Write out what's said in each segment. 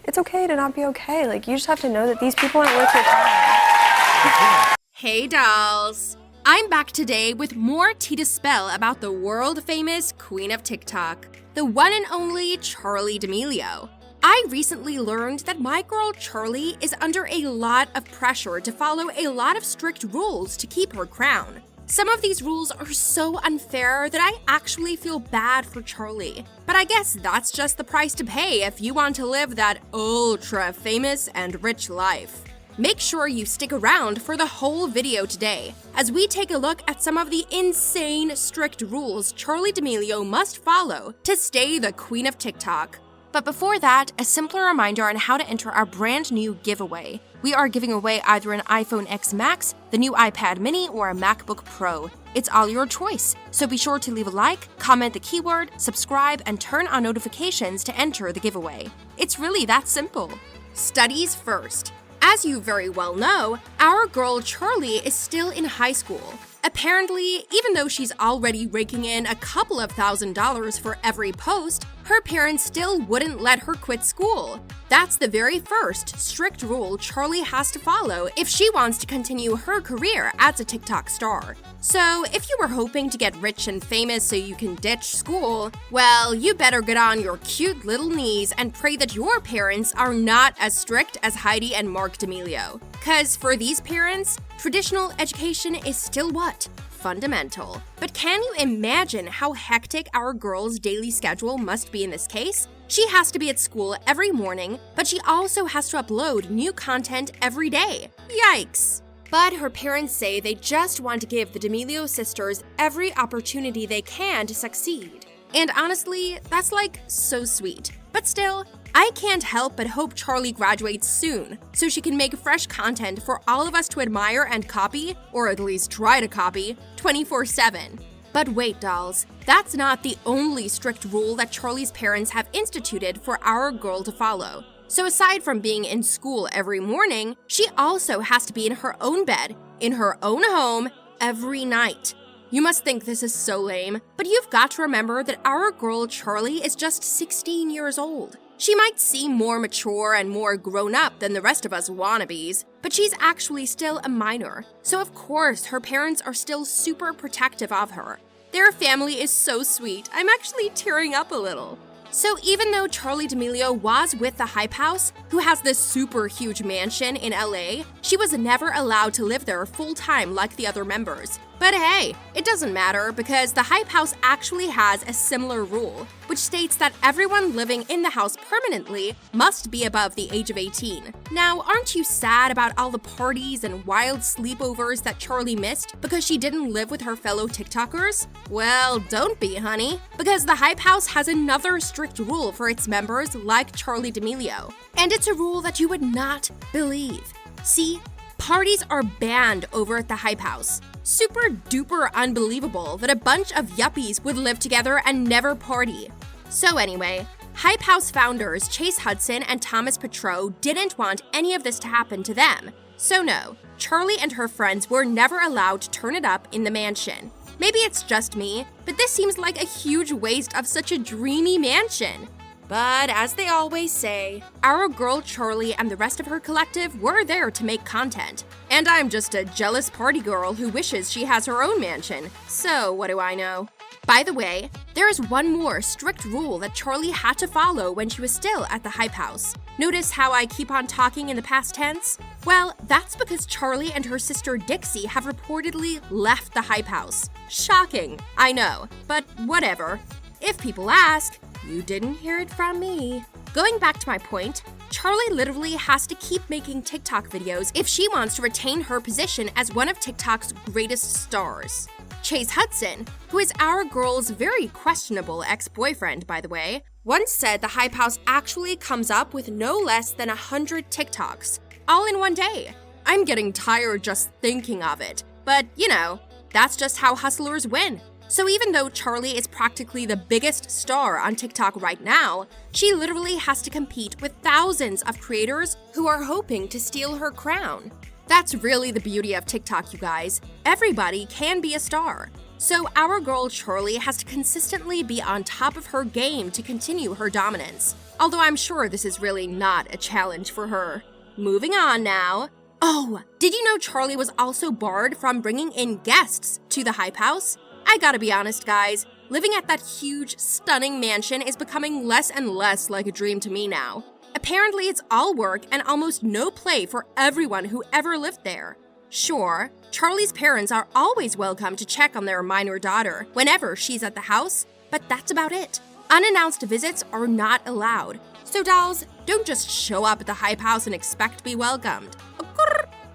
it's okay to not be okay. Like, you just have to know that these people aren't worth your time. Hey dolls! I'm back today with more tea to spill about the world-famous queen of TikTok, the one and only Charli D'Amelio. I recently learned that my girl Charli is under a lot of pressure to follow a lot of strict rules to keep her crown. Some of these rules are so unfair that I actually feel bad for Charli. But I guess that's just the price to pay if you want to live that ultra famous and rich life. Make sure you stick around for the whole video today, as we take a look at some of the insane strict rules Charli D'Amelio must follow to stay the queen of TikTok. But before that, a simpler reminder on how to enter our brand new giveaway. We are giving away either an iPhone X Max, the new iPad mini, or a MacBook Pro. It's all your choice, so be sure to leave a like, comment the keyword, subscribe, and turn on notifications to enter the giveaway. It's really that simple. Studies first. As you very well know, our girl Charli is still in high school. Apparently, even though she's already raking in a couple of $1,000s for every post, her parents still wouldn't let her quit school. That's the very first strict rule Charli has to follow if she wants to continue her career as a TikTok star. So, if you were hoping to get rich and famous so you can ditch school, well, you better get on your cute little knees and pray that your parents are not as strict as Heidi and Mark D'Amelio. 'Cause for these parents, traditional education is still what? Fundamental. But can you imagine how hectic our girl's daily schedule must be in this case? She has to be at school every morning, but she also has to upload new content every day. Yikes! But her parents say they just want to give the D'Amelio sisters every opportunity they can to succeed. And honestly, that's like so sweet. But still, I can't help but hope Charli graduates soon, so she can make fresh content for all of us to admire and copy, or at least try to copy, 24/7. But wait, dolls, that's not the only strict rule that Charli's parents have instituted for our girl to follow. So aside from being in school every morning, she also has to be in her own bed, in her own home, every night. You must think this is so lame, but you've got to remember that our girl Charli is just 16 years old. She might seem more mature and more grown up than the rest of us wannabes, but she's actually still a minor. So of course, her parents are still super protective of her. Their family is so sweet, I'm actually tearing up a little. So even though Charli D'Amelio was with the Hype House, who has this super huge mansion in LA, she was never allowed to live there full-time like the other members. But hey, it doesn't matter because the Hype House actually has a similar rule, which states that everyone living in the house permanently must be above the age of 18. Now, aren't you sad about all the parties and wild sleepovers that Charli missed because she didn't live with her fellow TikTokers? Well, don't be, honey, because the Hype House has another strict rule for its members like Charli D'Amelio. And it's a rule that you would not believe. See, parties are banned over at the Hype House. Super duper unbelievable that a bunch of yuppies would live together and never party. So anyway, Hype House founders Chase Hudson and Thomas Petrou didn't want any of this to happen to them. So no, Charli and her friends were never allowed to turn it up in the mansion. Maybe it's just me, but this seems like a huge waste of such a dreamy mansion. But as they always say, our girl Charli and the rest of her collective were there to make content. And I'm just a jealous party girl who wishes she has her own mansion. So what do I know? By the way, there is one more strict rule that Charli had to follow when she was still at the Hype House. Notice how I keep on talking in the past tense? Well, that's because Charli and her sister Dixie have reportedly left the Hype House. Shocking, I know, but whatever. If people ask, you didn't hear it from me. Going back to my point, Charli literally has to keep making TikTok videos if she wants to retain her position as one of TikTok's greatest stars. Chase Hudson, who is our girl's very questionable ex-boyfriend, by the way, once said the Hype House actually comes up with no less than 100 TikToks, all in one day. I'm getting tired just thinking of it, but you know, that's just how hustlers win. So even though Charli is practically the biggest star on TikTok right now, she literally has to compete with thousands of creators who are hoping to steal her crown. That's really the beauty of TikTok, you guys. Everybody can be a star. So our girl Charli has to consistently be on top of her game to continue her dominance. although I'm sure this is really not a challenge for her. Moving on now. Oh, did you know Charli was also barred from bringing in guests to the Hype House? I gotta be honest, guys, living at that huge, stunning mansion is becoming less and less like a dream to me now. Apparently, it's all work and almost no play for everyone who ever lived there. Sure, Charli's parents are always welcome to check on their minor daughter whenever she's at the house, but that's about it. Unannounced visits are not allowed. So dolls, don't just show up at the Hype House and expect to be welcomed.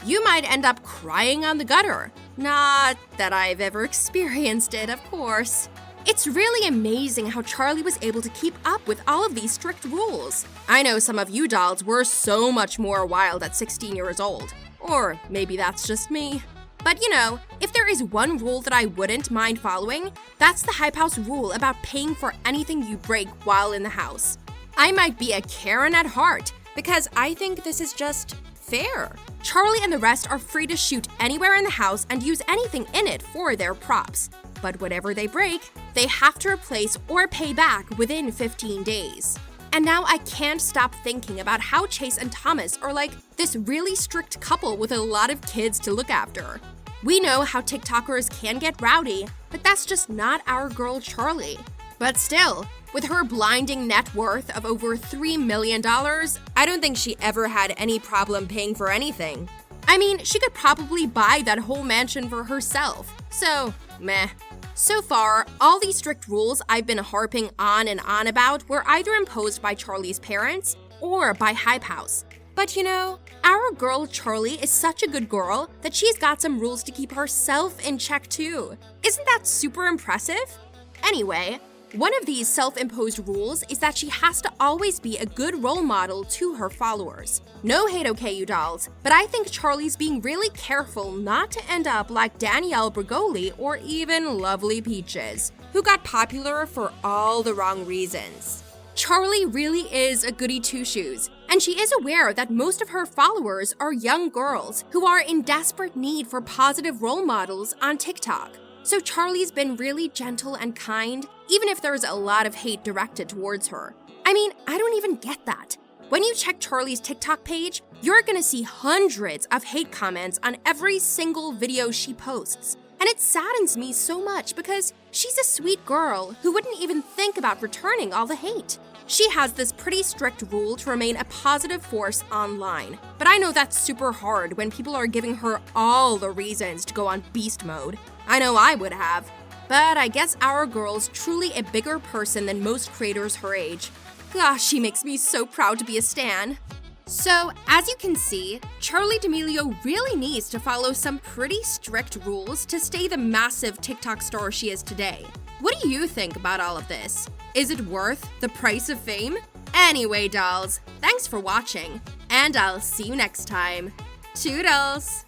You might end up crying on the gutter. Not that I've ever experienced it, of course. It's really amazing how Charli was able to keep up with all of these strict rules. I know some of you dolls were so much more wild at 16 years old. Or maybe that's just me. But you know, if there is one rule that I wouldn't mind following, that's the Hype House rule about paying for anything you break while in the house. I might be a Karen at heart, because I think this is just fair. Charli and the rest are free to shoot anywhere in the house and use anything in it for their props. But whatever they break, they have to replace or pay back within 15 days. And now I can't stop thinking about how Chase and Thomas are like this really strict couple with a lot of kids to look after. We know how TikTokers can get rowdy, but that's just not our girl Charli. But still, with her blinding net worth of over $3 million, I don't think she ever had any problem paying for anything. I mean, she could probably buy that whole mansion for herself. So, meh. So far, all these strict rules I've been harping on and on about were either imposed by Charli's parents or by Hype House. But you know, our girl Charli is such a good girl that she's got some rules to keep herself in check too. Isn't that super impressive? Anyway, one of these self-imposed rules is that she has to always be a good role model to her followers. No hate, okay, you dolls, but I think Charli's being really careful not to end up like Danielle Bregoli or even Lovely Peaches, who got popular for all the wrong reasons. Charli really is a goody two-shoes, and she is aware that most of her followers are young girls who are in desperate need for positive role models on TikTok. So Charli's been really gentle and kind, even if there's a lot of hate directed towards her. I mean, I don't even get that. When you check Charli's TikTok page, you're gonna see hundreds of hate comments on every single video she posts. And it saddens me so much because she's a sweet girl who wouldn't even think about returning all the hate. She has this pretty strict rule to remain a positive force online. But I know that's super hard when people are giving her all the reasons to go on beast mode. I know I would have. But I guess our girl's truly a bigger person than most creators her age. Gosh, she makes me so proud to be a stan. So, as you can see, Charli D'Amelio really needs to follow some pretty strict rules to stay the massive TikTok star she is today. What do you think about all of this? Is it worth the price of fame? Anyway, dolls, thanks for watching, and I'll see you next time. Toodles!